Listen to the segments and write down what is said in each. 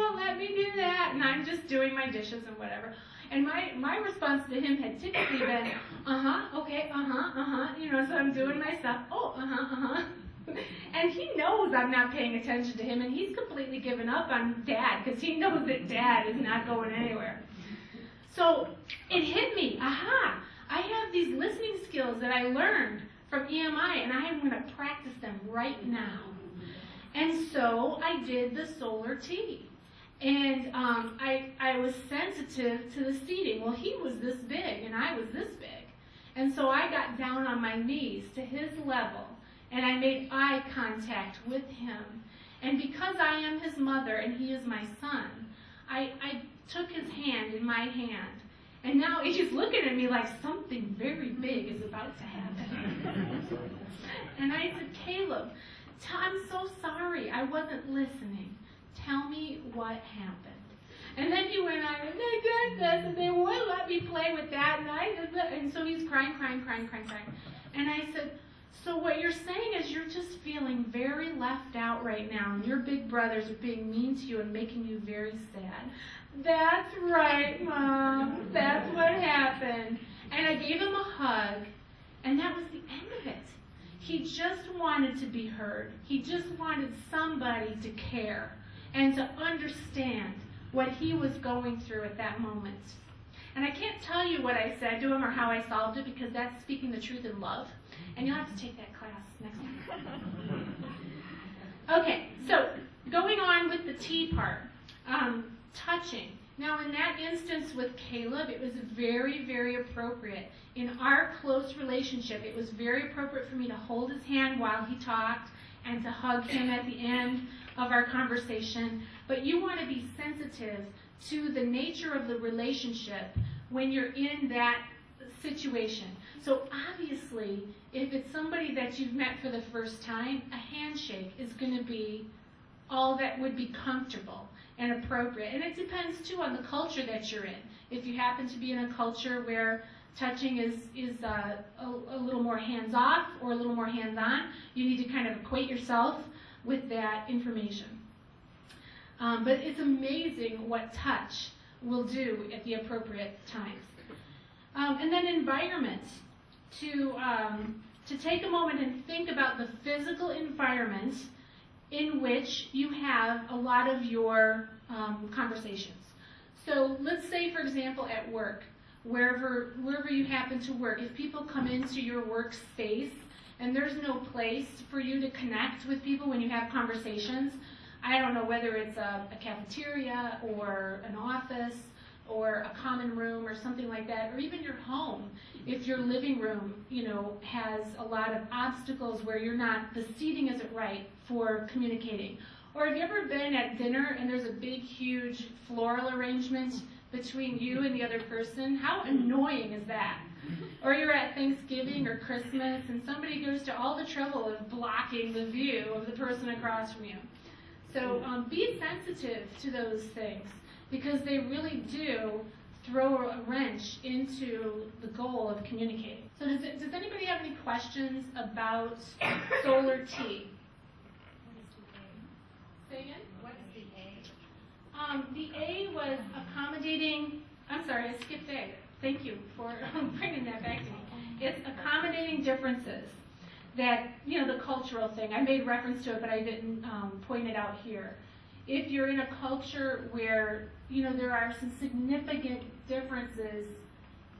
won't let me do that. And I'm just doing my dishes and whatever. And my response to him had typically been, okay, so I'm doing my stuff. And he knows I'm not paying attention to him, and he's completely given up on Dad because he knows that Dad is not going anywhere. So it hit me, I have these listening skills that I learned from EMI, and I'm going to practice them right now. And so I did the solar tea. And I was sensitive to the seating. Well, he was this big, and I was this big. And so I got down on my knees to his level, and I made eye contact with him. And because I am his mother and he is my son, I took his hand in my hand. And now he's looking at me like something very big is about to happen. And I said, Caleb, I'm so sorry. I wasn't listening. Tell me what happened. And then he went on, and they did this, and they wouldn't let me play with that, and I did that. And so he's crying. And I said, so what you're saying is you're just feeling very left out right now, and your big brothers are being mean to you and making you very sad. That's right, Mom. That's what happened. And I gave him a hug, and that was the end of it. He just wanted to be heard. He just wanted somebody to care and to understand what he was going through at that moment. And I can't tell you what I said to him or how I solved it, because that's speaking the truth in love. And you'll have to take that class next time. Okay, so going on with the tea part, touching. Now in that instance with Caleb, it was very, very appropriate. In our close relationship, it was very appropriate for me to hold his hand while he talked and to hug him at the end of our conversation. But you want to be sensitive to the nature of the relationship when you're in that situation. So obviously, if it's somebody that you've met for the first time, a handshake is going to be all that would be comfortable and appropriate. And it depends, too, on the culture that you're in. If you happen to be in a culture where touching is a little more hands-off or a little more hands-on, you need to kind of equate yourself with that information. But it's amazing what touch will do at the appropriate times. And then environment. To take a moment and think about the physical environment in which you have a lot of your conversations. So let's say, for example, at work, wherever you happen to work, if people come into your workspace and there's no place for you to connect with people when you have conversations, I don't know whether it's a cafeteria or an office or a common room or something like that, or even your home, if your living room, has a lot of obstacles where the seating isn't right for communicating. Or have you ever been at dinner and there's a big, huge floral arrangement between you and the other person? How annoying is that? Or you're at Thanksgiving or Christmas and somebody goes to all the trouble of blocking the view of the person across from you. So be sensitive to those things, because they really do throw a wrench into the goal of communicating. So does anybody have any questions about solar tea? Say again? What is the A? The A was accommodating, I'm sorry, I skipped A. Thank you for bringing that back to me. It's accommodating differences. That, the cultural thing, I made reference to it, but I didn't point it out here. If you're in a culture where, there are some significant differences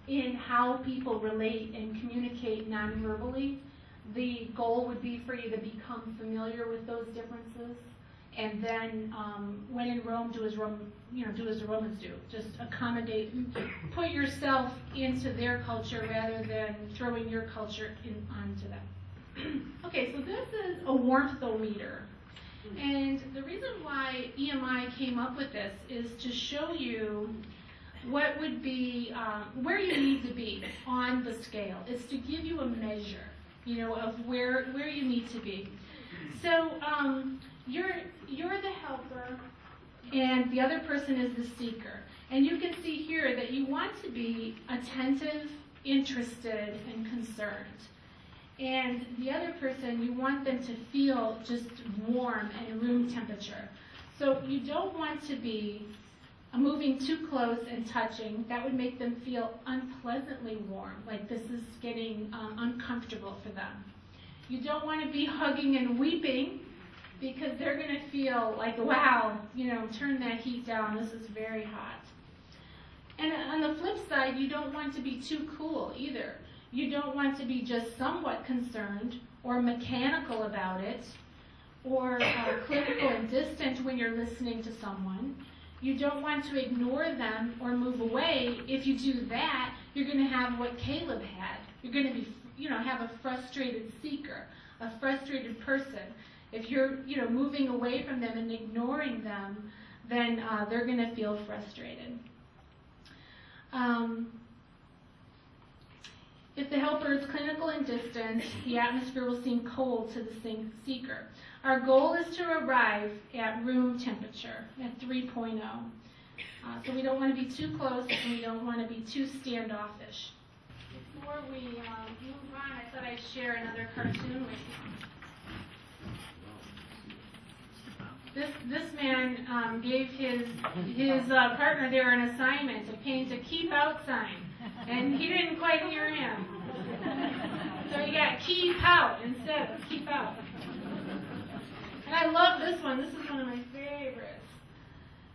in how people relate and communicate non-verbally, the goal would be for you to become familiar with those differences, and then when in Rome, do as the Romans do. Just accommodate, put yourself into their culture rather than throwing your culture onto them. Okay, so this is a warmthometer. And the reason why EMI came up with this is to show you what would be, where you need to be on the scale. It's to give you a measure, of where you need to be. So you're the helper, and the other person is the seeker. And you can see here that you want to be attentive, interested, and concerned. And the other person, you want them to feel just warm and room temperature. So you don't want to be moving too close and touching. That would make them feel unpleasantly warm, like this is getting uncomfortable for them. You don't want to be hugging and weeping, because they're going to feel like, wow, turn that heat down, this is very hot. And on the flip side, you don't want to be too cool either. You don't want to be just somewhat concerned or mechanical about it, or clinical and distant when you're listening to someone. You don't want to ignore them or move away. If you do that, you're going to have what Caleb had. You're going to be, have a frustrated seeker, a frustrated person. If you're, moving away from them and ignoring them, then they're going to feel frustrated. If the helper is clinical and distant, the atmosphere will seem cold to the seeker. Our goal is to arrive at room temperature, at 3.0. So we don't want to be too close, and we don't want to be too standoffish. Before we move on, I thought I'd share another cartoon with you. This man gave his partner there an assignment to paint a keep out sign, and he didn't quite hear him. So he got keep out instead of keep out. And I love this one. This is one of my favorites.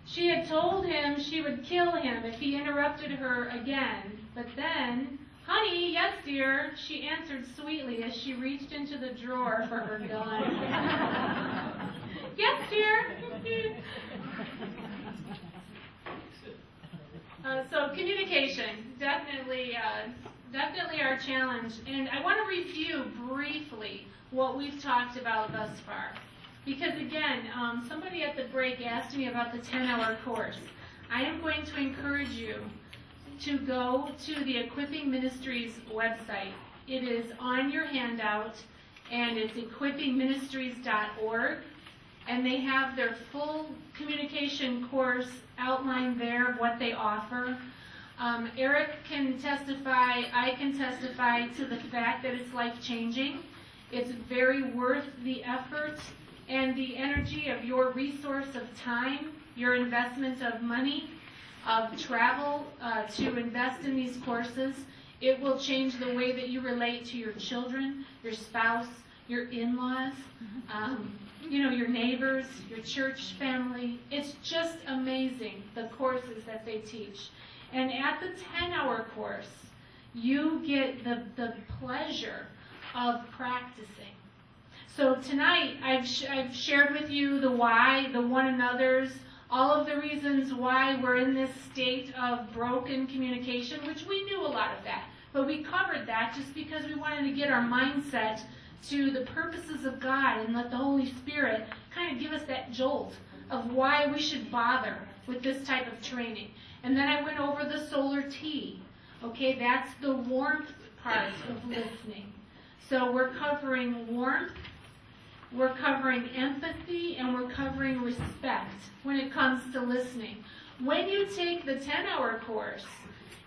She had told him she would kill him if he interrupted her again, but then, honey, yes, dear, she answered sweetly as she reached into the drawer for her gun. Yes, dear. So communication, definitely our challenge. And I want to review briefly what we've talked about thus far. Because again, somebody at the break asked me about the 10-hour course. I am going to encourage you to go to the Equipping Ministries website. It is on your handout, and it's equippingministries.org. And they have their full communication course outlined there of what they offer. Eric can testify, I can testify to the fact that it's life-changing. It's very worth the effort and the energy of your resource of time, your investment of money, of travel to invest in these courses. It will change the way that you relate to your children, your spouse, your in-laws, your neighbors, your church family. It's just amazing, the courses that they teach. And at the 10-hour course, you get the pleasure of practicing. So tonight, I've shared with you the why, the one another's, all of the reasons why we're in this state of broken communication, which we knew a lot of that. But we covered that just because we wanted to get our mindset to the purposes of God and let the Holy Spirit kind of give us that jolt of why we should bother with this type of training. And then I went over the solar T. Okay, that's the warmth part of listening. So we're covering warmth, we're covering empathy, and we're covering respect when it comes to listening. When you take the 10-hour course,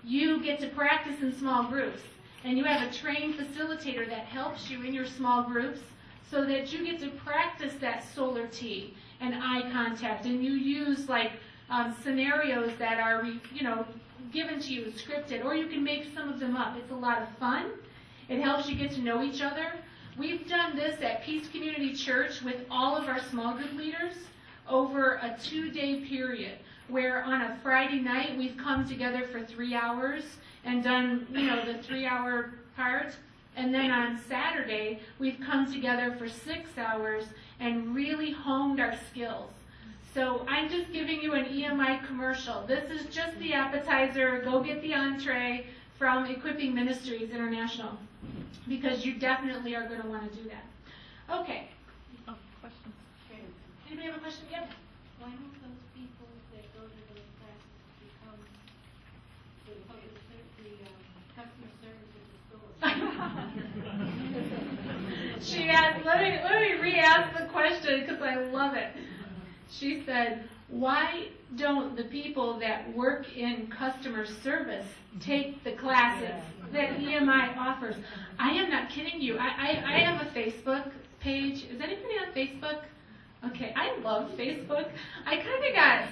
you get to practice in small groups. And you have a trained facilitator that helps you in your small groups so that you get to practice that solar T and eye contact. And you use scenarios that are, given to you, scripted, or you can make some of them up. It's a lot of fun. It helps you get to know each other. We've done this at Peace Community Church with all of our small group leaders over a 2-day period, where on a Friday night we've come together for 3 hours and done, the 3-hour part. And then on Saturday, we've come together for 6 hours and really honed our skills. So I'm just giving you an EMI commercial. This is just the appetizer. Go get the entree from Equipping Ministries International, because you definitely are going to want to do that. Okay. Oh, questions? Okay. Anybody have a question? Yep. Why don't those people that go to those classes become the customer service at the store? She asked, let me re-ask the question because I love it. She said, why don't the people that work in customer service take the classes that EMI offers? I am not kidding you. I have a Facebook page. Is anybody on Facebook? Okay, I love Facebook. I kind of got,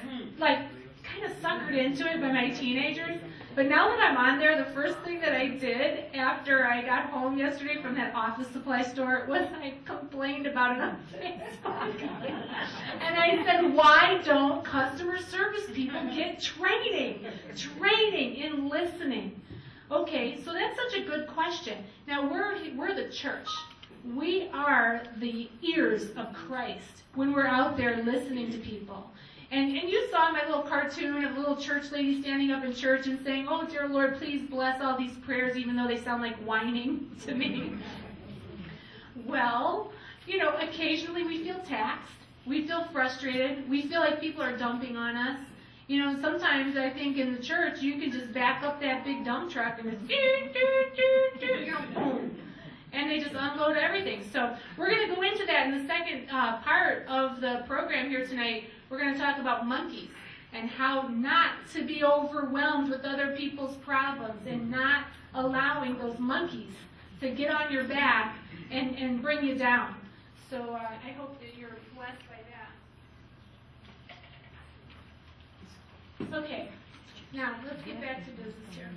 kind of suckered into it by my teenagers. But now that I'm on there, the first thing that I did after I got home yesterday from that office supply store was I complained about it on Facebook. And I said, why don't customer service people get training in listening? Okay, so that's such a good question. Now, we're the church. We are the ears of Christ when we're out there listening to people. And you saw my little cartoon of a little church lady standing up in church and saying, oh, dear Lord, please bless all these prayers, even though they sound like whining to me. Well, occasionally we feel taxed. We feel frustrated. We feel like people are dumping on us. Sometimes I think in the church you can just back up that big dump truck and it's boom. And they just unload everything. So we're going to go into that in the second part of the program here tonight. We're going to talk about monkeys and how not to be overwhelmed with other people's problems and not allowing those monkeys to get on your back and bring you down. So I hope that you're blessed by that. Okay, now let's get back to business here.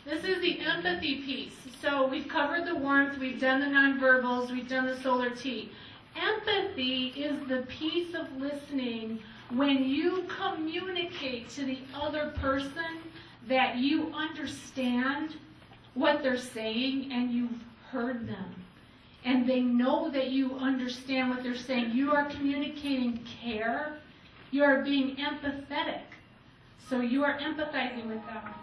This is the empathy piece. So we've covered the warmth, we've done the nonverbals, we've done the solar T. Empathy is the piece of listening when you communicate to the other person that you understand what they're saying and you've heard them. And they know that you understand what they're saying. You are communicating care. You are being empathetic. So you are empathizing with them.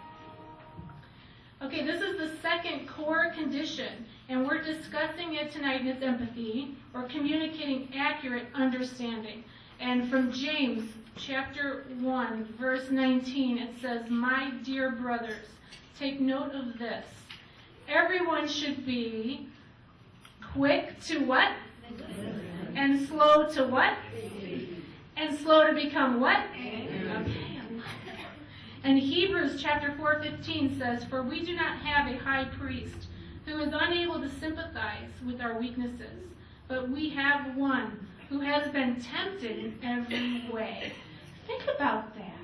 Okay, this is the second core condition, and we're discussing it tonight, and it's empathy, or communicating accurate understanding. And from James chapter 1, verse 19, it says, my dear brothers, take note of this. Everyone should be quick to what? And slow to what? And slow to become what? Okay. And Hebrews chapter 4:15 says, for we do not have a high priest who is unable to sympathize with our weaknesses, but we have one who has been tempted in every way. Think about that.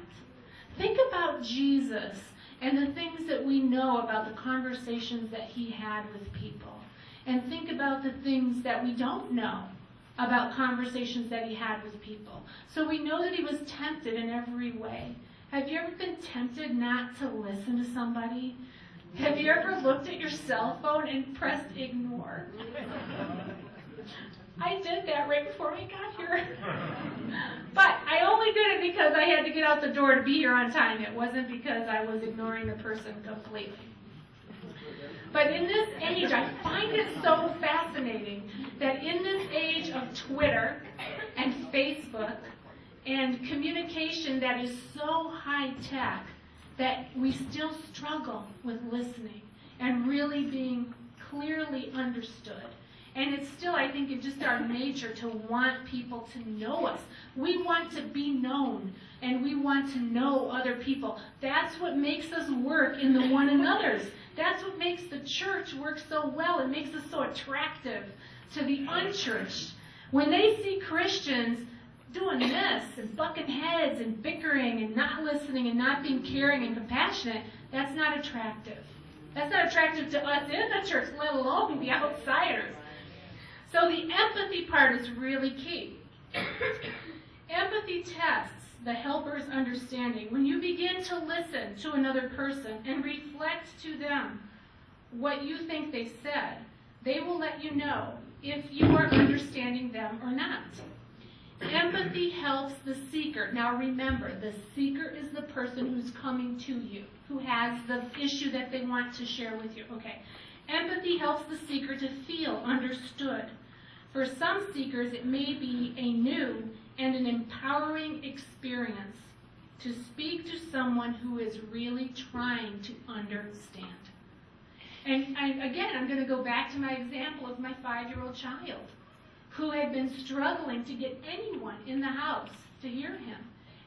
Think about Jesus and the things that we know about the conversations that he had with people. And think about the things that we don't know about conversations that he had with people. So we know that he was tempted in every way. Have you ever been tempted not to listen to somebody? Have you ever looked at your cell phone and pressed ignore? I did that right before we got here. But I only did it because I had to get out the door to be here on time. It wasn't because I was ignoring the person completely. But in this age, I find it so fascinating that in this age of Twitter and Facebook and communication that is so high-tech, that we still struggle with listening and really being clearly understood. And it's still, I think, in just our nature to want people to know us. We want to be known, and we want to know other people. That's what makes us work in the one another's. That's what makes the church work so well. It makes us so attractive to the unchurched. When they see Christians doing this and bucking heads and bickering and not listening and not being caring and compassionate, that's not attractive. That's not attractive to us in the church, let alone the outsiders. So the empathy part is really key. Empathy tests the helper's understanding. When you begin to listen to another person and reflect to them what you think they said, they will let you know if you are understanding them or not. Empathy helps the seeker. Now remember, the seeker is the person who's coming to you, who has the issue that they want to share with you. Okay. Empathy helps the seeker to feel understood. For some seekers, it may be a new and an empowering experience to speak to someone who is really trying to understand. And again, I'm going to go back to my example of my 5-year-old child who had been struggling to get anyone in the house to hear him.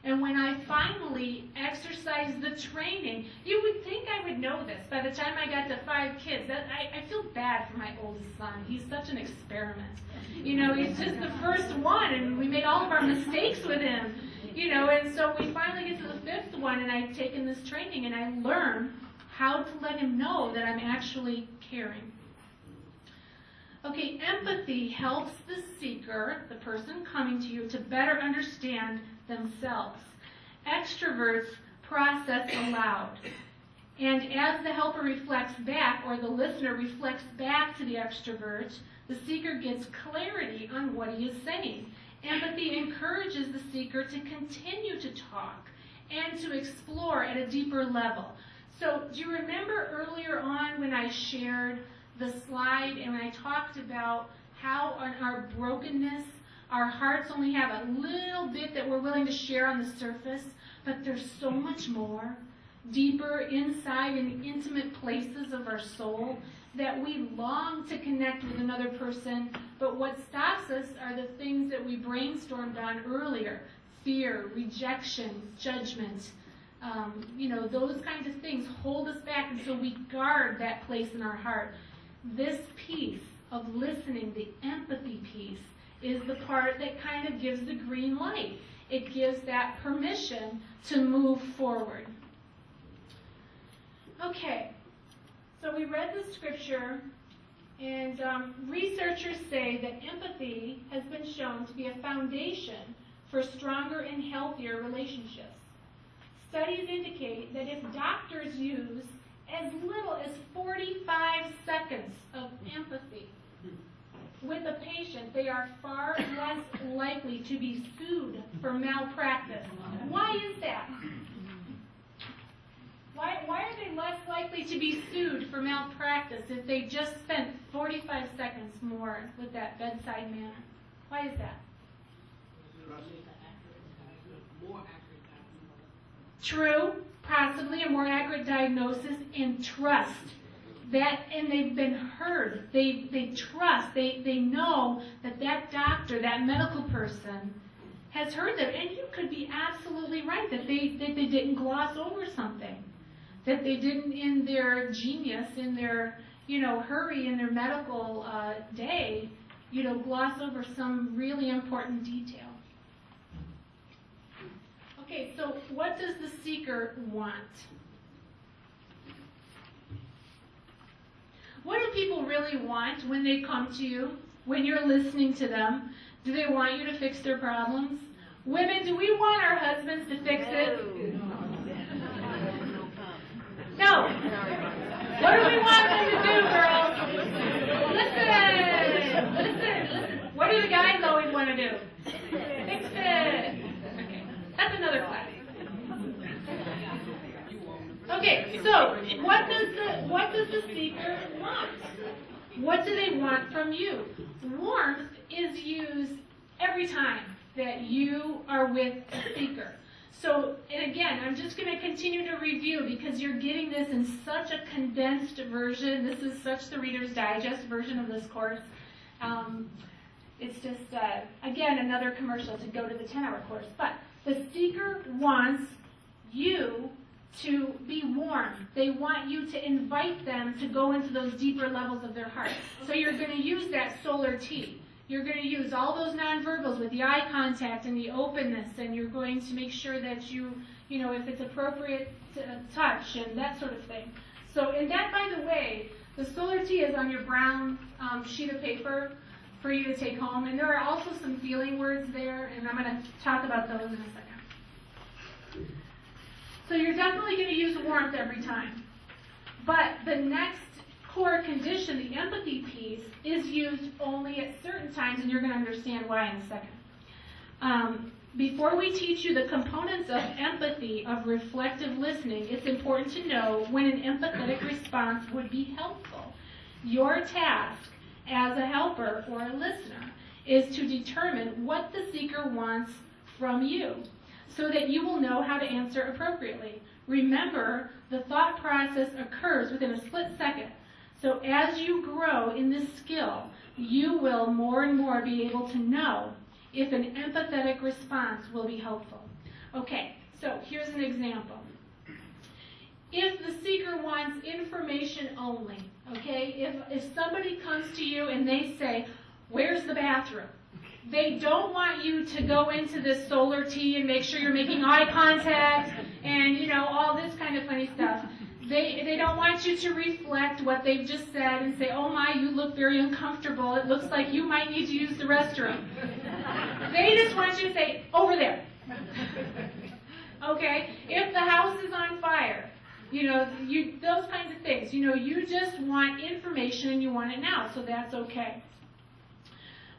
And when I finally exercised the training, you would think I would know this. By the time I got to 5 kids, I feel bad for my oldest son. He's such an experiment. You know, he's just the first one, and we made all of our mistakes with him. You know, and so we finally get to the 5th one, and I've taken this training, and I learn how to let him know that I'm actually caring. Okay, empathy helps the seeker, the person coming to you, to better understand themselves. Extroverts process aloud. And as the helper reflects back, or the listener reflects back to the extrovert, the seeker gets clarity on what he is saying. Empathy encourages the seeker to continue to talk and to explore at a deeper level. So do you remember earlier on when I shared the slide and when I talked about how on our brokenness, our hearts only have a little bit that we're willing to share on the surface, but there's so much more deeper inside in the intimate places of our soul that we long to connect with another person, but what stops us are the things that we brainstormed on earlier: fear, rejection, judgment. You know, those kinds of things hold us back, and so we guard that place in our heart. This piece of listening, the empathy piece, is the part that kind of gives the green light. It gives that permission to move forward. Okay, so we read the scripture, and researchers say that empathy has been shown to be a foundation for stronger and healthier relationships. Studies indicate that if doctors use as little as 45 seconds of empathy with a patient, they are far less likely to be sued for malpractice. Why is that? Why are they less likely to be sued for malpractice if they just spent 45 seconds more with that bedside manner? Why is that? True, possibly a more accurate diagnosis, and trust. That, and they've been heard. They trust. They know that that doctor, that medical person, has heard them. And you could be absolutely right that they didn't gloss over something, that they didn't, in their genius, in their hurry in their medical day, gloss over some really important detail. Okay, so what does the seeker want? What do people really want when they come to you, when you're listening to them? Do they want you to fix their problems? Women, do we want our husbands to fix it? No. What do we want them to do, girls? Listen. What do the guys always want to do? Fix it. Okay, that's another class. Okay, so what does the seeker want? What do they want from you? Warmth is used every time that you are with a seeker. So, and again, I'm just going to continue to review because you're getting this in such a condensed version. This is such the Reader's Digest version of this course. It's just, again, another commercial to go to the 10-hour course. But the seeker wants you to be warm. They want you to invite them to go into those deeper levels of their heart. So you're going to use that solar T. You're going to use all those nonverbals with the eye contact and the openness, and you're going to make sure that you if it's appropriate to touch and that sort of thing. So, and that, by the way, the solar T is on your brown sheet of paper for you to take home, and there are also some feeling words there, and I'm going to talk about those in a second. So you're definitely going to use warmth every time. But the next core condition, the empathy piece, is used only at certain times, and you're going to understand why in a second. Before we teach you the components of empathy, of reflective listening, it's important to know when an empathetic response would be helpful. Your task as a helper or a listener is to determine what the seeker wants from you, so that you will know how to answer appropriately. Remember, the thought process occurs within a split second. So as you grow in this skill, you will more and more be able to know if an empathetic response will be helpful. Okay, so here's an example. If the seeker wants information only, okay, if somebody comes to you and they say, where's the bathroom? They don't want you to go into this solar tea and make sure you're making eye contact and, you know, all this kind of funny stuff. They don't want you to reflect what they've just said and say, oh my, you look very uncomfortable. It looks like you might need to use the restroom. They just want you to say, over there. Okay? If the house is on fire, you know, those kinds of things. You know, you just want information and you want it now, so that's okay.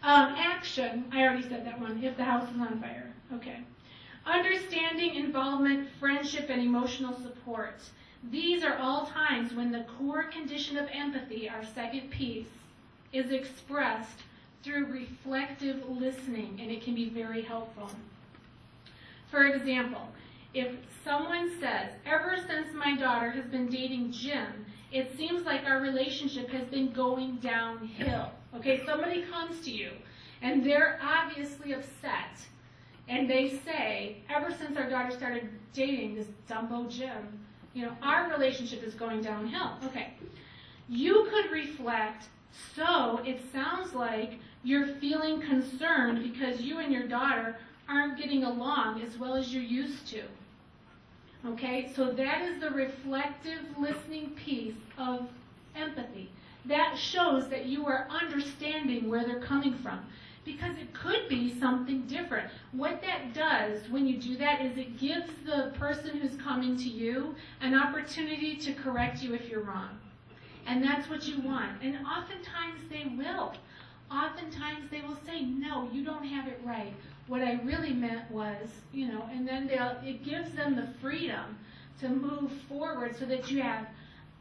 Action, I already said that one, if the house is on fire. Okay. Understanding, involvement, friendship, and emotional support. These are all times when the core condition of empathy, our second piece, is expressed through reflective listening, and it can be very helpful. For example, if someone says, ever since my daughter has been dating Jim, it seems like our relationship has been going downhill. Okay, somebody comes to you, and they're obviously upset, and they say, ever since our daughter started dating this Dumbo Jim, you know, our relationship is going downhill. Okay, you could reflect, so it sounds like you're feeling concerned because you and your daughter aren't getting along as well as you're used to. Okay, so that is the reflective listening piece of empathy. That shows that you are understanding where they're coming from, because it could be something different. What that does when you do that is it gives the person who's coming to you an opportunity to correct you if you're wrong. And that's what you want. And oftentimes they will. Oftentimes they will say, no, you don't have it right. What I really meant was, you know, and then it gives them the freedom to move forward so that you have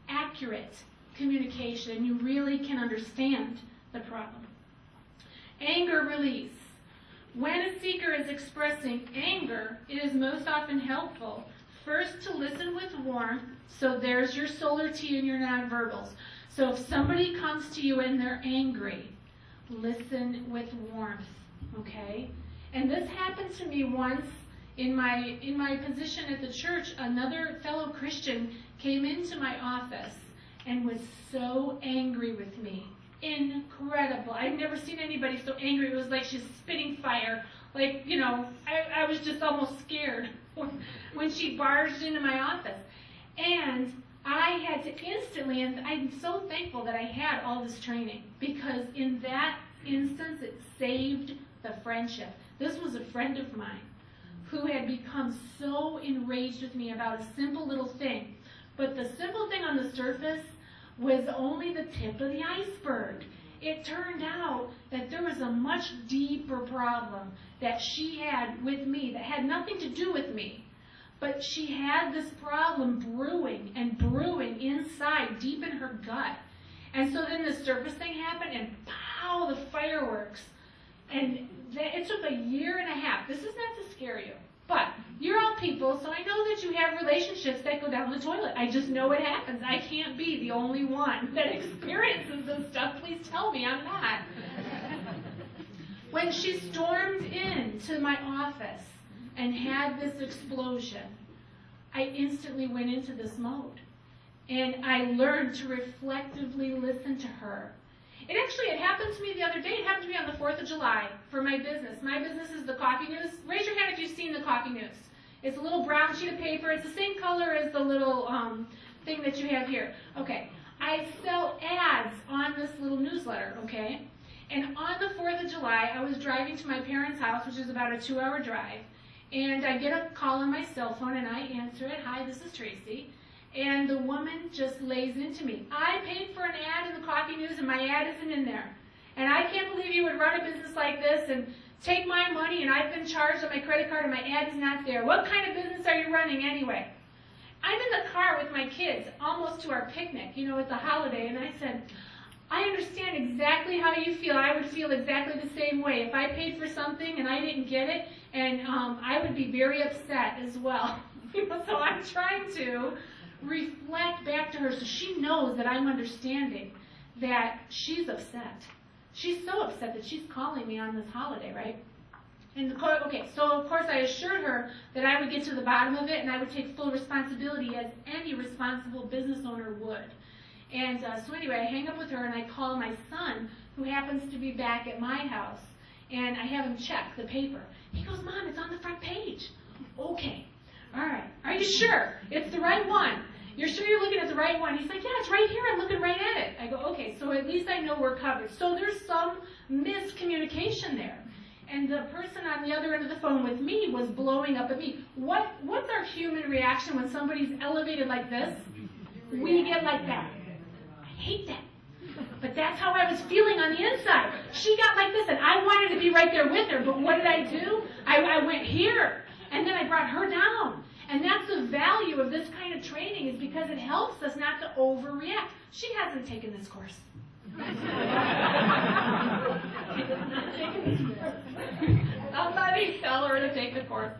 accurate communication and you really can understand the problem. Anger release. When a seeker is expressing anger, it is most often helpful first to listen with warmth. So there's your solar tea and your nonverbals. So if somebody comes to you and they're angry, listen with warmth, okay? And this happened to me once in my position at the church. Another fellow Christian came into my office and was so angry with me. Incredible. I've never seen anybody so angry. It was like she's spitting fire. Like, you know, I was just almost scared when she barged into my office. And I had to instantly, and I'm so thankful that I had all this training, because in that instance it saved the friendship. This was a friend of mine who had become so enraged with me about a simple little thing. But the simple thing on the surface was only the tip of the iceberg. It turned out that there was a much deeper problem that she had with me that had nothing to do with me. But she had this problem brewing and brewing inside, deep in her gut. And so then the surface thing happened, and pow, the fireworks. And it took 1.5 years. This is not to scare you, but you're all people, so I know that you have relationships that go down the toilet. I just know it happens. I can't be the only one that experiences this stuff. Please tell me I'm not. When she stormed into my office and had this explosion, I instantly went into this mode. And I learned to reflectively listen to her. It happened to me the other day. It happened to me on the 4th of July for my business. My business is the Coffee News. Raise your hand if you've seen the Coffee News. It's a little brown sheet of paper. It's the same color as the little thing that you have here. Okay. I sell ads on this little newsletter, okay? And on the 4th of July, I was driving to my parents' house, which is about a 2-hour drive. And I get a call on my cell phone, and I answer it. Hi, this is Tracy. And the woman just lays into me. I paid for an ad in the Coffee News, and my ad isn't in there. And I can't believe you would run a business like this and take my money, and I've been charged on my credit card, and my ad is not there. What kind of business are you running anyway? I'm in the car with my kids, almost to our picnic, you know, it's a holiday, and I said, I understand exactly how you feel. I would feel exactly the same way. If I paid for something and I didn't get it, and I would be very upset as well. So I'm trying to reflect back to her so she knows that I'm understanding that she's upset. She's so upset that she's calling me on this holiday, right? And so of course I assured her that I would get to the bottom of it and I would take full responsibility as any responsible business owner would. And so anyway, I hang up with her and I call my son, who happens to be back at my house, and I have him check the paper. He goes, Mom, it's on the front page. Okay, all right, are you sure it's the right one? You're sure you're looking at the right one? He's like, yeah, it's right here, I'm looking right at it. I go, okay, so at least I know we're covered. So there's some miscommunication there. And the person on the other end of the phone with me was blowing up at me. What's our human reaction when somebody's elevated like this? We get like that. I hate that. But that's how I was feeling on the inside. She got like this, and I wanted to be right there with her. But what did I do? I went here, and then I brought her down. And that's the value of this kind of training, is because it helps us not to overreact. She hasn't taken this course. Somebody tell her to take the course.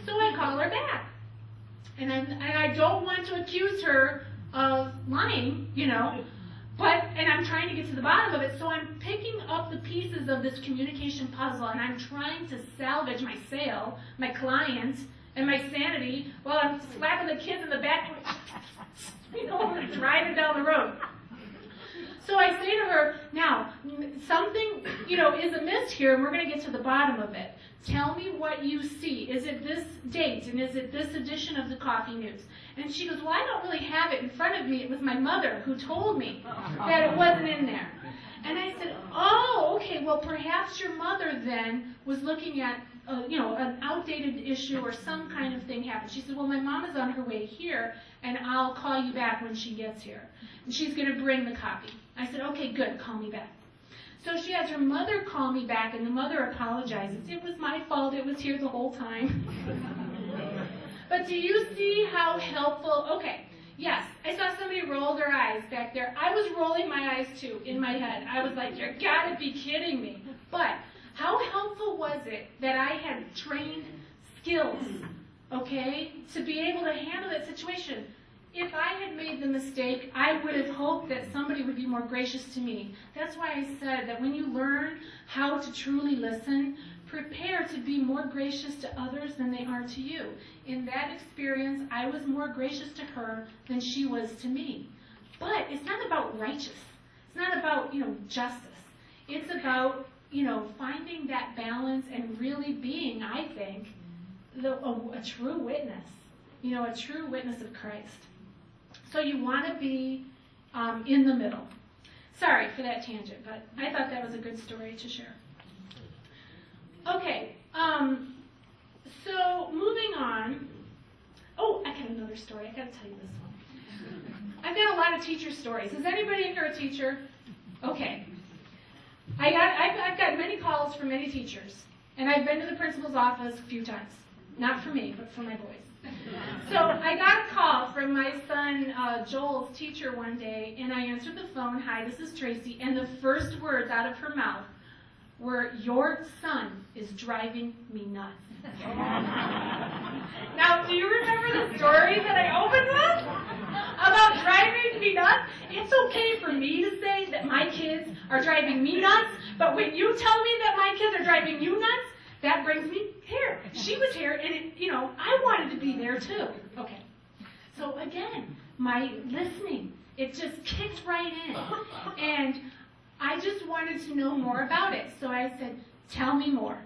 So I call her back. And I don't want to accuse her of lying, and I'm trying to get to the bottom of it, so I'm picking up the pieces of this communication puzzle, and I'm trying to salvage my sale, my client, and my sanity while I'm slapping the kids in the back, driving down the road. So I say to her, now, something, is amiss here, and we're going to get to the bottom of it. Tell me what you see. Is it this date, and is it this edition of the Coffee News? And she goes, well, I don't really have it in front of me. It was my mother who told me that it wasn't in there. And I said, oh, okay, well, perhaps your mother then was looking at, an outdated issue or some kind of thing happened. She said, well, my mom is on her way here, and I'll call you back when she gets here. And she's going to bring the copy. I said, okay, good, call me back. So she has her mother call me back, and the mother apologizes. It was my fault. It was here the whole time. But do you see how helpful? Okay, yes, I saw somebody roll their eyes back there. I was rolling my eyes, too, in my head. I was like, you got to be kidding me. But how helpful was it that I had trained skills, okay, to be able to handle that situation? If I had made the mistake, I would have hoped that somebody would be more gracious to me. That's why I said that when you learn how to truly listen, prepare to be more gracious to others than they are to you. In that experience, I was more gracious to her than she was to me. But it's not about righteous. It's not about, justice. It's about, finding that balance and really being, I think, a true witness. A true witness of Christ. So you want to be in the middle. Sorry for that tangent, but I thought that was a good story to share. Okay, so moving on. Oh, I got another story. I got to tell you this one. I've got a lot of teacher stories. Is anybody in here a teacher? Okay. I've got many calls from many teachers, and I've been to the principal's office a few times. Not for me, but for my boys. So I got a call from my son Joel's teacher one day, and I answered the phone. Hi, this is Tracy. And the first words out of her mouth were, your son is driving me nuts. Now, do you remember the story that I opened with about driving me nuts? It's okay for me to say that my kids are driving me nuts, but when you tell me that my kids are driving you nuts, that brings me here. She was here, and I wanted to be there too. Okay. So again, my listening, it just kicked right in. And I just wanted to know more about it. So I said, tell me more.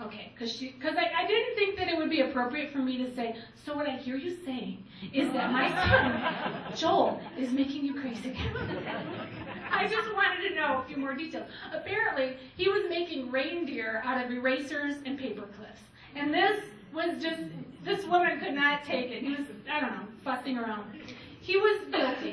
Okay, because I didn't think that it would be appropriate for me to say, so what I hear you saying is that my son, Joel, is making you crazy. I just wanted to know a few more details. Apparently, he was making reindeer out of erasers and paper clips. And this woman could not take it. He was, fussing around. He was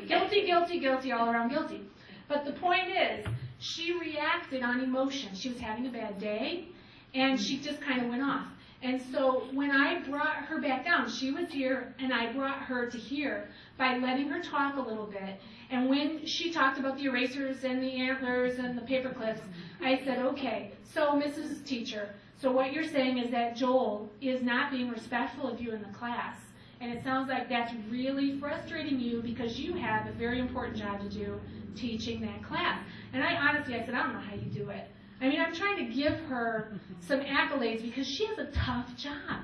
guilty, all around guilty. But the point is, she reacted on emotion. She was having a bad day, and she just kind of went off. And so when I brought her back down, she was here, and I brought her to here by letting her talk a little bit. And when she talked about the erasers and the antlers and the paper clips, I said, okay, so Mrs. Teacher, so what you're saying is that Joel is not being respectful of you in the class. And it sounds like that's really frustrating you because you have a very important job to do teaching that class. And I said, I don't know how you do it. I mean, I'm trying to give her some accolades because she has a tough job.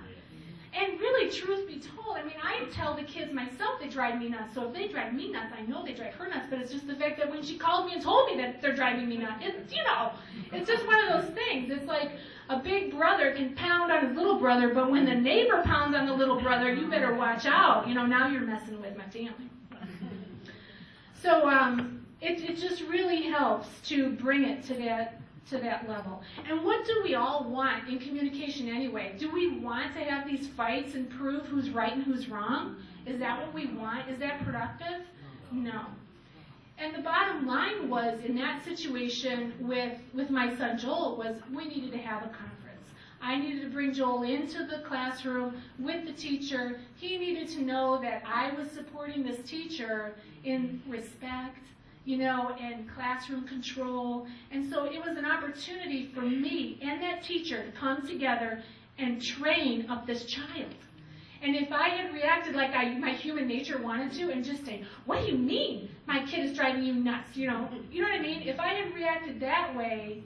And really, truth be told, I mean, I tell the kids myself they drive me nuts. So if they drive me nuts, I know they drive her nuts. But it's just the fact that when she called me and told me that they're driving me nuts, it's just one of those things. It's like a big brother can pound on his little brother, but when the neighbor pounds on the little brother, you better watch out. Now you're messing with my family. So it just really helps to bring it to that level. And what do we all want in communication anyway? Do we want to have these fights and prove who's right and who's wrong? Is that what we want? Is that productive? No. And the bottom line was, in that situation with my son Joel, was we needed to have a conference. I needed to bring Joel into the classroom with the teacher. He needed to know that I was supporting this teacher in respect, and classroom control. And so it was an opportunity for me and that teacher to come together and train up this child. And if I had reacted like my human nature wanted to and just say, what do you mean my kid is driving you nuts? You know what I mean? If I had reacted that way,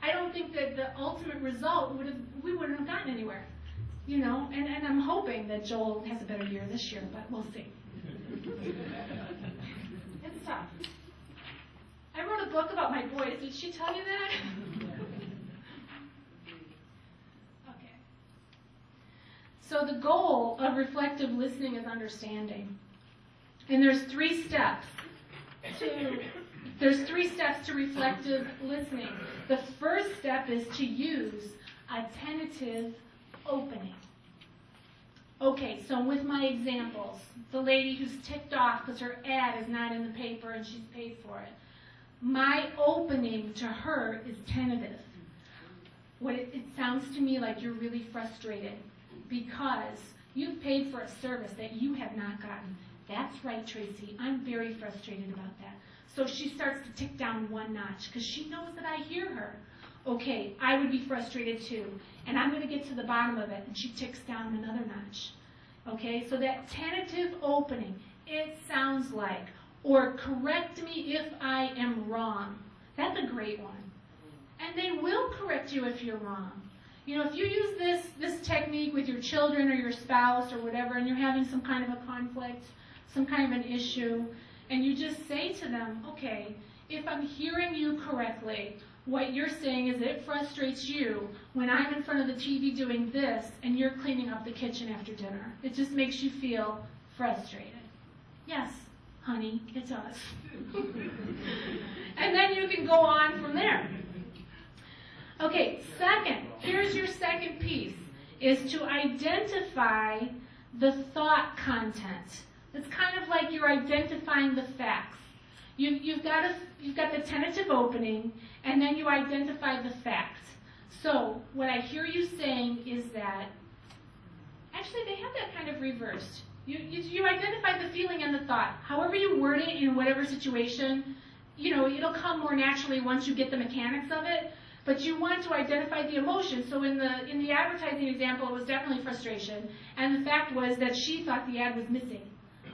I don't think that the ultimate result we wouldn't have gotten anywhere. And I'm hoping that Joel has a better year this year, but we'll see. It's tough. I wrote a book about my boys. Did she tell you that? Okay. So the goal of reflective listening is understanding. And there's three steps to reflective listening. The first step is to use a tentative opening. Okay, so with my examples, the lady who's ticked off because her ad is not in the paper and she's paid for it. My opening to her is tentative. It sounds to me like you're really frustrated because you've paid for a service that you have not gotten. That's right, Tracy. I'm very frustrated about that. So she starts to tick down one notch because she knows that I hear her. Okay, I would be frustrated too, and I'm going to get to the bottom of it, and she ticks down another notch. Okay, so that tentative opening, it sounds like, or correct me if I am wrong. That's a great one. And they will correct you if you're wrong. If you use this technique with your children or your spouse or whatever, and you're having some kind of a conflict, some kind of an issue, and you just say to them, okay, if I'm hearing you correctly, what you're saying is it frustrates you when I'm in front of the TV doing this and you're cleaning up the kitchen after dinner. It just makes you feel frustrated. Yes, honey, it does. And then you can go on from there. Okay, here's your second piece, is to identify the thought content. It's kind of like you're identifying the facts. You've got the tentative opening, and then you identify the facts. So what I hear you saying is that, actually they have that kind of reversed. You identify the feeling and the thought. However you word it in whatever situation, it'll come more naturally once you get the mechanics of it. But you want to identify the emotion. So in the advertising example, it was definitely frustration, and the fact was that she thought the ad was missing.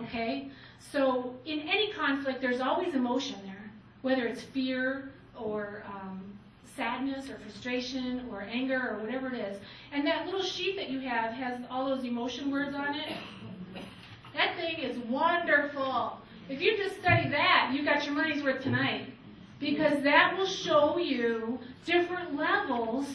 Okay? So in any conflict, there's always emotion there, whether it's fear or sadness or frustration or anger or whatever it is. And that little sheet that you have has all those emotion words on it. That thing is wonderful. If you just study that, you got your money's worth tonight, because that will show you different levels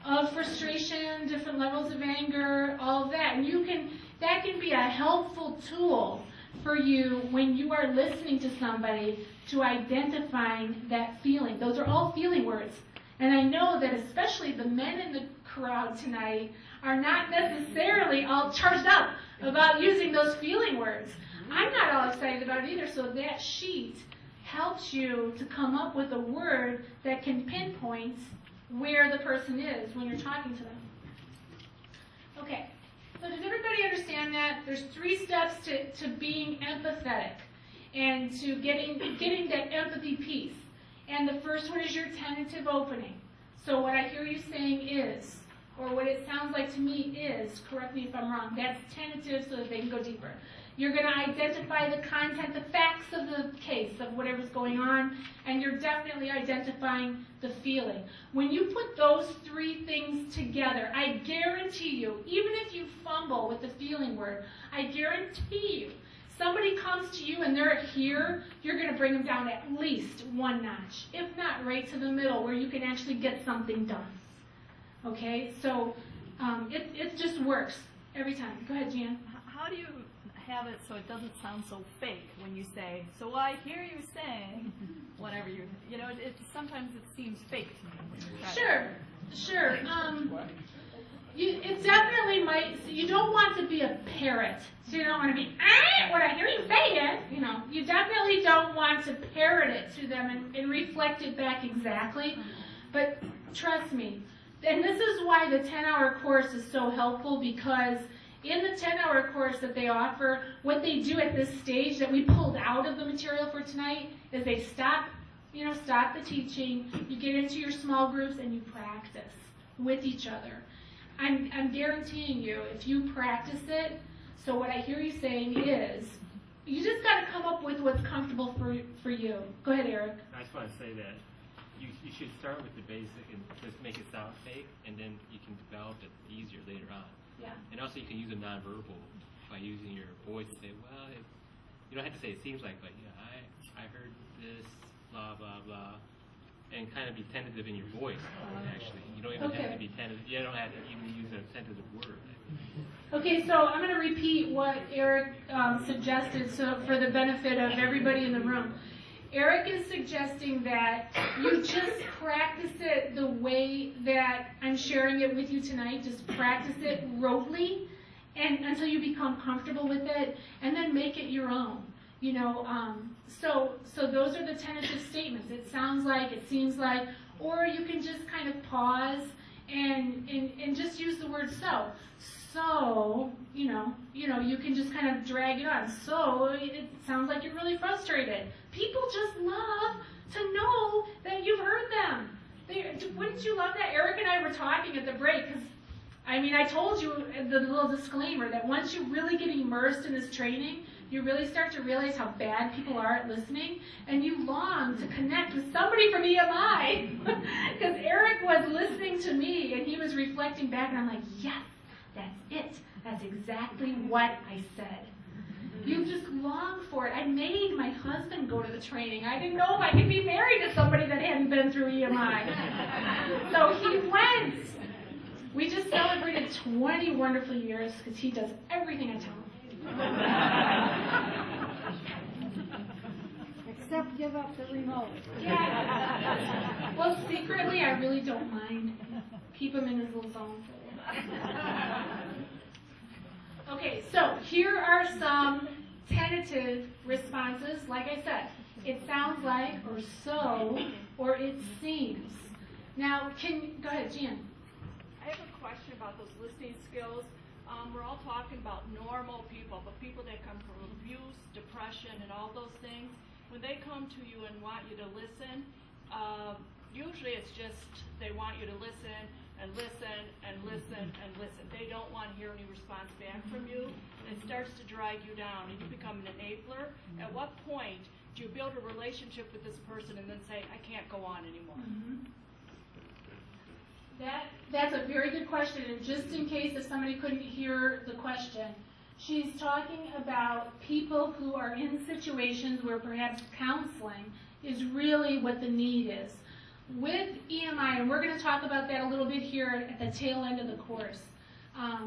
of frustration, different levels of anger, all of that. And that can be a helpful tool for you when you are listening to somebody to identifying that feeling. Those are all feeling words. And I know that especially the men in the crowd tonight are not necessarily all charged up about using those feeling words. I'm not all excited about it either, so that sheet helps you to come up with a word that can pinpoint where the person is when you're talking to them. Okay. So does everybody understand that? There's 3 steps to being empathetic and to getting that empathy piece. And the first one is your tentative opening. So what I hear you saying is, or what it sounds like to me is, correct me if I'm wrong, that's tentative so that they can go deeper. You're going to identify the content, the facts of the case, of whatever's going on, and you're definitely identifying the feeling. When you put those three things together, I guarantee you, even if you fumble with the feeling word, I guarantee you, somebody comes to you and they're here, you're going to bring them down at least one notch, if not right to the middle, where you can actually get something done. Okay, so it just works every time. Go ahead, Jan. How do you have it so it doesn't sound so fake when you say, so I hear you saying, whatever you know, sometimes it seems fake to me when you're trying Sure. It definitely might, you don't want to be a parrot. So you don't want to be, what I hear you saying, you know. You definitely don't want to parrot it to them and reflect it back exactly. But trust me, and this is why the 10-hour course is so helpful, because in the 10-hour course that they offer, what they do at this stage that we pulled out of the material for tonight is they stop the teaching, you get into your small groups, and you practice with each other. I'm guaranteeing you, if you practice it, so what I hear you saying is, you just got to come up with what's comfortable for you. Go ahead, Eric. I just want to say that you should start with the basic and just make it sound fake, and then you can develop it easier later on. Yeah. And also you can use a nonverbal by using your voice to say, well, you don't have to say it seems like, but I heard this, blah, blah, blah, and kind of be tentative in your voice, actually. You don't even have to be tentative. You don't have to even use a tentative word. Okay, so I'm going to repeat what Eric suggested for the benefit of everybody in the room. Eric is suggesting that you just practice it the way that I'm sharing it with you tonight. Just practice it rotely and until you become comfortable with it, and then make it your own. You know, so those are the tentative statements. It sounds like, it seems like, or you can just kind of pause and just use the word so. So, you know, you can just kind of drag it on. So, it sounds like you're really frustrated. People just love to know that you've heard them. Wouldn't you love that? Eric and I were talking at the break, because, I told you the little disclaimer that once you really get immersed in this training, you really start to realize how bad people are at listening, and you long to connect with somebody from EMI. Because Eric was listening to me, and he was reflecting back, and I'm like, yes. That's it. That's exactly what I said. You just long for it. I made my husband go to the training. I didn't know if I could be married to somebody that hadn't been through EMI. So he went. We just celebrated 20 wonderful years because he does everything I tell him. Except give up the remote. Yeah. Well, secretly, I really don't mind. Keep him in his little zone for Okay, so here are some tentative responses. Like I said, it sounds like, or so, or it seems. Now, go ahead, Jan. I have a question about those listening skills. We're all talking about normal people, but people that come from abuse, depression, and all those things, when they come to you and want you to listen, usually it's just they want you to listen and listen and listen and listen. They don't want to hear any response back from you. And it starts to drag you down, and you become an enabler. At what point do you build a relationship with this person and then say, I can't go on anymore? Mm-hmm. That's a very good question, and just in case if somebody couldn't hear the question, she's talking about people who are in situations where perhaps counseling is really what the need is. With EMI, and we're going to talk about that a little bit here at the tail end of the course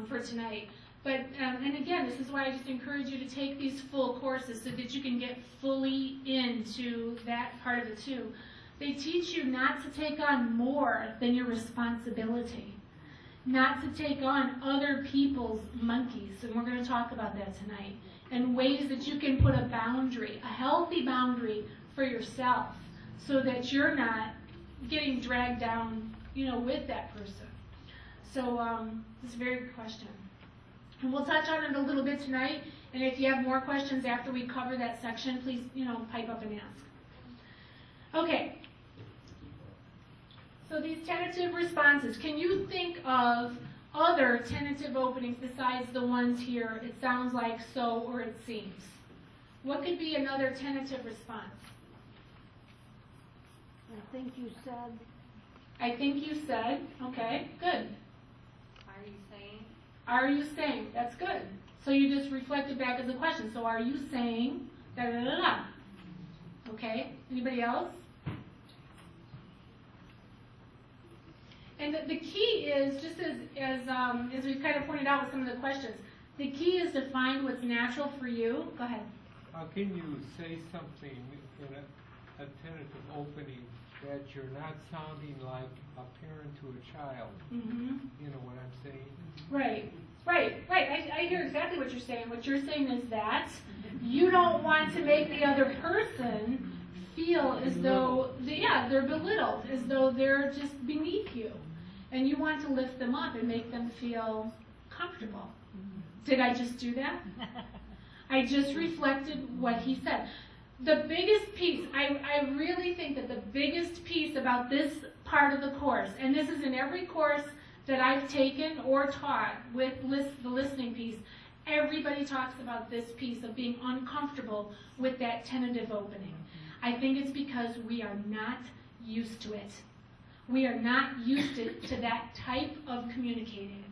for tonight. But, and again, this is why I just encourage you to take these full courses so that you can get fully into that part of it too. They teach you not to take on more than your responsibility, not to take on other people's monkeys, and we're going to talk about that tonight, and ways that you can put a boundary, a healthy boundary for yourself so that you're not getting dragged down, with that person. So it's a very good question. And we'll touch on it a little bit tonight, and if you have more questions after we cover that section, please, pipe up and ask. Okay. So these tentative responses, can you think of other tentative openings besides the ones here, it sounds like, so, or it seems? What could be another tentative response? I think you said. I think you said, okay, good. Are you saying? Are you saying? That's good. So you just reflected back as a question. So are you saying da da da da? Okay. Anybody else? And the key is, just as we kind of pointed out with some of the questions, the key is to find what's natural for you. Go ahead. How can you say something in a tentative opening that you're not sounding like a parent to a child? Mm-hmm. You know what I'm saying? Right. I hear exactly what you're saying. What you're saying is that you don't want to make the other person feel as though, they're belittled, as though they're just beneath you. And you want to lift them up and make them feel comfortable. Did I just do that? I just reflected what he said. The biggest piece, I really think that the biggest piece about this part of the course, and this is in every course that I've taken or taught with the listening piece, everybody talks about this piece of being uncomfortable with that tentative opening. I think it's because we are not used to it. We are not used to that type of communicating.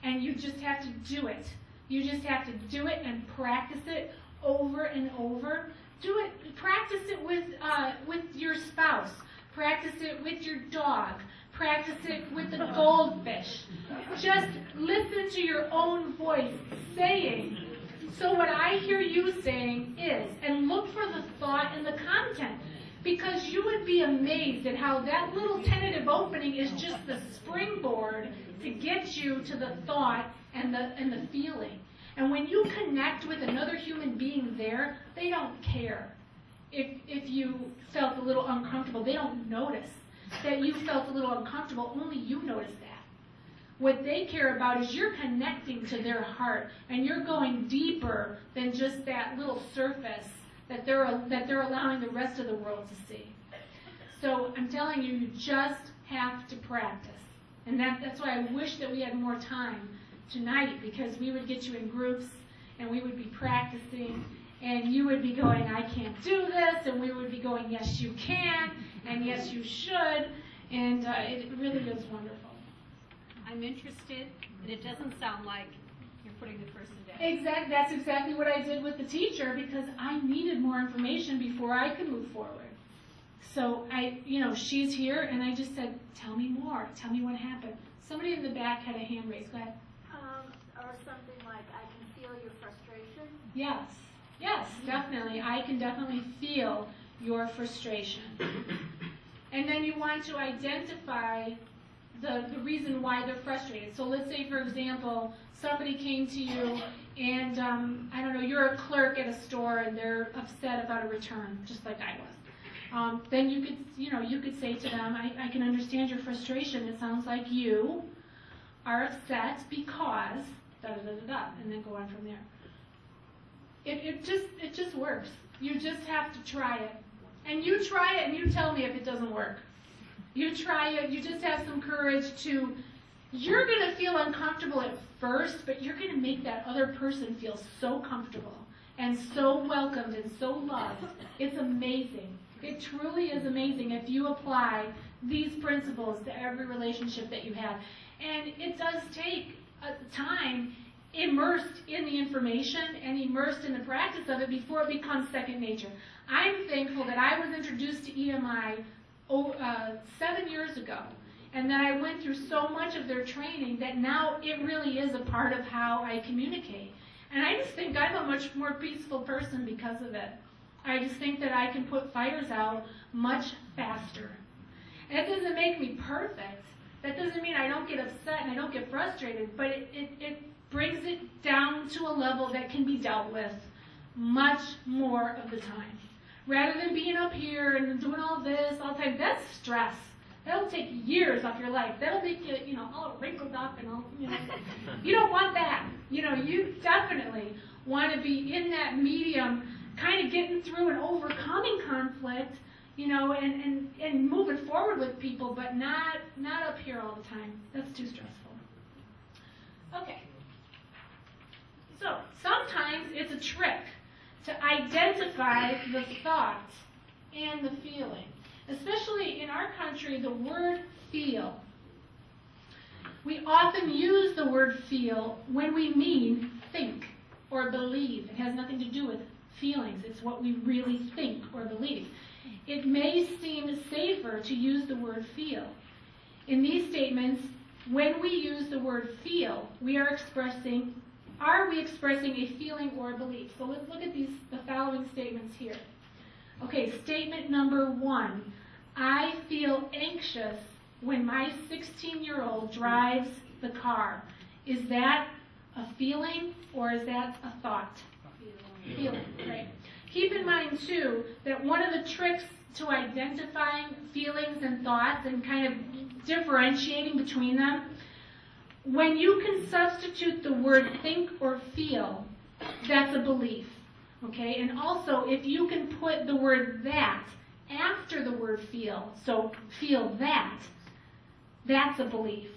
And you just have to do it. You just have to do it and practice it over and over. Do it. Practice it with your spouse. Practice it with your dog. Practice it with the goldfish. Just listen to your own voice saying. So what I hear you saying is, and look for the thought and the content, because you would be amazed at how that little tentative opening is just the springboard to get you to the thought and the feeling. And when you connect with another human being there, they don't care if you felt a little uncomfortable. They don't notice that you felt a little uncomfortable. Only you notice that. What they care about is you're connecting to their heart, and you're going deeper than just that little surface that they're allowing the rest of the world to see. So I'm telling you, you just have to practice. And that's why I wish that we had more time tonight, because we would get you in groups and we would be practicing, and you would be going, I can't do this, and we would be going, yes you can, and yes you should, and it really is wonderful. I'm interested, and it doesn't sound like you're putting the person down. Exactly. That's exactly what I did with the teacher, because I needed more information before I could move forward. So she's here, and I just said, tell me more. Tell me what happened. Somebody in the back had a hand raised. Go ahead. Or something like, I can feel your frustration. Yes, definitely. I can definitely feel your frustration. And then you want to identify the reason why they're frustrated. So let's say, for example, somebody came to you and, I don't know, you're a clerk at a store and they're upset about a return, just like I was. Then you could say to them, I can understand your frustration. It sounds like you are upset because da-da-da-da-da, and then go on from there. It just works. You just have to try it. And you try it and you tell me if it doesn't work. You try it, you just have some courage to, you're going to feel uncomfortable at first, but you're going to make that other person feel so comfortable and so welcomed and so loved. It's amazing. It truly is amazing if you apply these principles to every relationship that you have. And it does take time immersed in the information and immersed in the practice of it before it becomes second nature. I'm thankful that I was introduced to EMI 7 years ago, and then I went through so much of their training that now it really is a part of how I communicate. And I just think I'm a much more peaceful person because of it. I just think that I can put fires out much faster. And it doesn't make me perfect. That doesn't mean I don't get upset and I don't get frustrated, but it brings it down to a level that can be dealt with much more of the time. Rather than being up here and doing all this all the time, that's stress. That'll take years off your life. That'll make you, all wrinkled up and all, You don't want that. You definitely want to be in that medium, kind of getting through and overcoming conflict, and moving forward with people, but not up here all the time. That's too stressful. Okay. So sometimes it's a trick to identify the thought and the feeling. Especially in our country, the word feel. We often use the word feel when we mean think or believe. It has nothing to do with feelings. It's what we really think or believe. It may seem safer to use the word feel. In these statements, when we use the word feel, are we expressing a feeling or a belief? So let's look at the following statements here. Okay, statement number 1. I feel anxious when my 16-year-old drives the car. Is that a feeling or is that a thought? Feeling, right. Keep in mind, too, that one of the tricks to identifying feelings and thoughts and kind of differentiating between them, when you can substitute the word think or feel, that's a belief. Okay? And also, if you can put the word that after the word feel, so feel that, that's a belief.